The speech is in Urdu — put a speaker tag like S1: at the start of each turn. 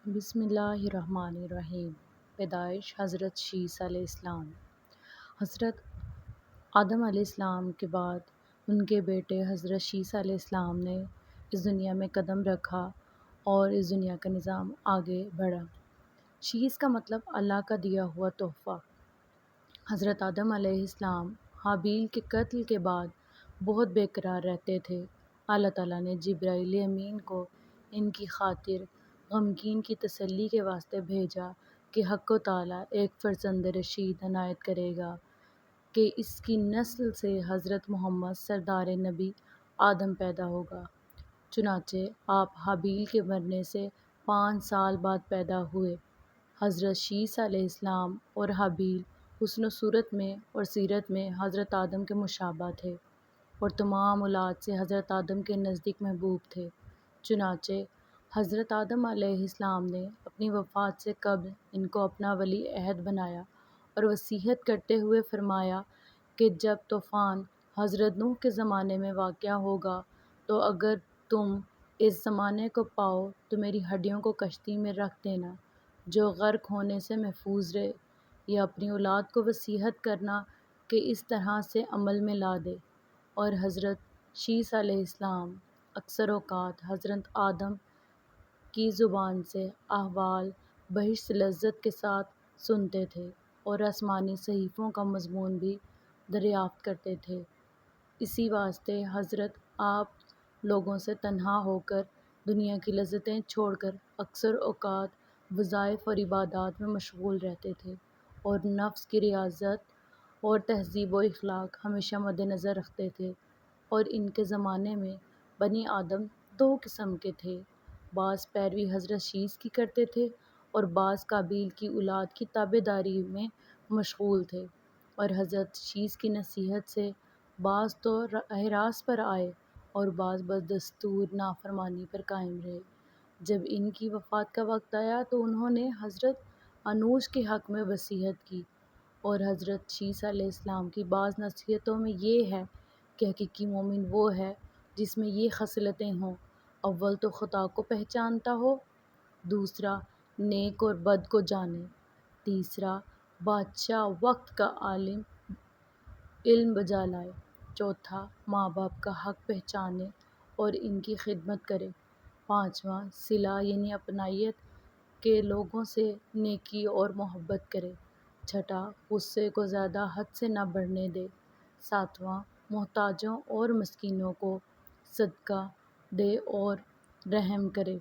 S1: بسم اللہ الرحمن الرحیم۔ پیدائش حضرت شیس علیہ السلام۔ حضرت آدم علیہ السلام کے بعد ان کے بیٹے حضرت شیس علیہ السلام نے اس دنیا میں قدم رکھا اور اس دنیا کا نظام آگے بڑھا۔ شیس کا مطلب اللہ کا دیا ہوا تحفہ۔ حضرت آدم علیہ السلام حابیل کے قتل کے بعد بہت بے قرار رہتے تھے۔ اللہ تعالیٰ نے جبرائیل امین کو ان کی خاطر غمگین کی تسلی کے واسطے بھیجا کہ حق و تعالیٰ ایک فرزند رشید عنایت کرے گا کہ اس کی نسل سے حضرت محمد سردار نبی آدم پیدا ہوگا۔ چنانچہ آپ حابیل کے مرنے سے 5 سال بعد پیدا ہوئے۔ حضرت شیس علیہ السلام اور حابیل حسن و صورت میں اور سیرت میں حضرت آدم کے مشابہ تھے اور تمام اولاد سے حضرت آدم کے نزدیک محبوب تھے۔ چنانچہ حضرت آدم علیہ السلام نے اپنی وفات سے قبل ان کو اپنا ولی عہد بنایا اور وصیت کرتے ہوئے فرمایا کہ جب طوفان حضرت نوح کے زمانے میں واقع ہوگا تو اگر تم اس زمانے کو پاؤ تو میری ہڈیوں کو کشتی میں رکھ دینا جو غرق ہونے سے محفوظ رہے، یا اپنی اولاد کو وصیت کرنا کہ اس طرح سے عمل میں لا دے۔ اور حضرت شیس علیہ السلام اکثر اوقات حضرت آدم کی زبان سے احوال بہشت لذت کے ساتھ سنتے تھے اور آسمانی صحیفوں کا مضمون بھی دریافت کرتے تھے۔ اسی واسطے حضرت آپ لوگوں سے تنہا ہو کر دنیا کی لذتیں چھوڑ کر اکثر اوقات وظائف اور عبادات میں مشغول رہتے تھے اور نفس کی ریاضت اور تہذیب و اخلاق ہمیشہ مد نظر رکھتے تھے۔ اور ان کے زمانے میں بنی آدم 2 قسم کے تھے، بعض پیروی حضرت شیس کی کرتے تھے اور بعض قابیل کی اولاد کی تابعداری میں مشغول تھے، اور حضرت شیس کی نصیحت سے بعض تو راہ راست پر آئے اور بعض بدستور نافرمانی پر قائم رہے۔ جب ان کی وفات کا وقت آیا تو انہوں نے حضرت انوش کے حق میں وصیت کی، اور حضرت شیس علیہ السلام کی بعض نصیحتوں میں یہ ہے کہ حقیقی مومن وہ ہے جس میں یہ خصلتیں ہوں: اول تو خدا کو پہچانتا ہو، دوسرا نیک اور بد کو جانے، تیسرا بادشاہ وقت کا عالم علم بجا لائے، چوتھا ماں باپ کا حق پہچانے اور ان کی خدمت کرے، پانچواں صلہ یعنی اپنائیت کے لوگوں سے نیکی اور محبت کرے، چھٹا غصے کو زیادہ حد سے نہ بڑھنے دے، ساتواں محتاجوں اور مسکینوں کو صدقہ دے اور رحم کرے۔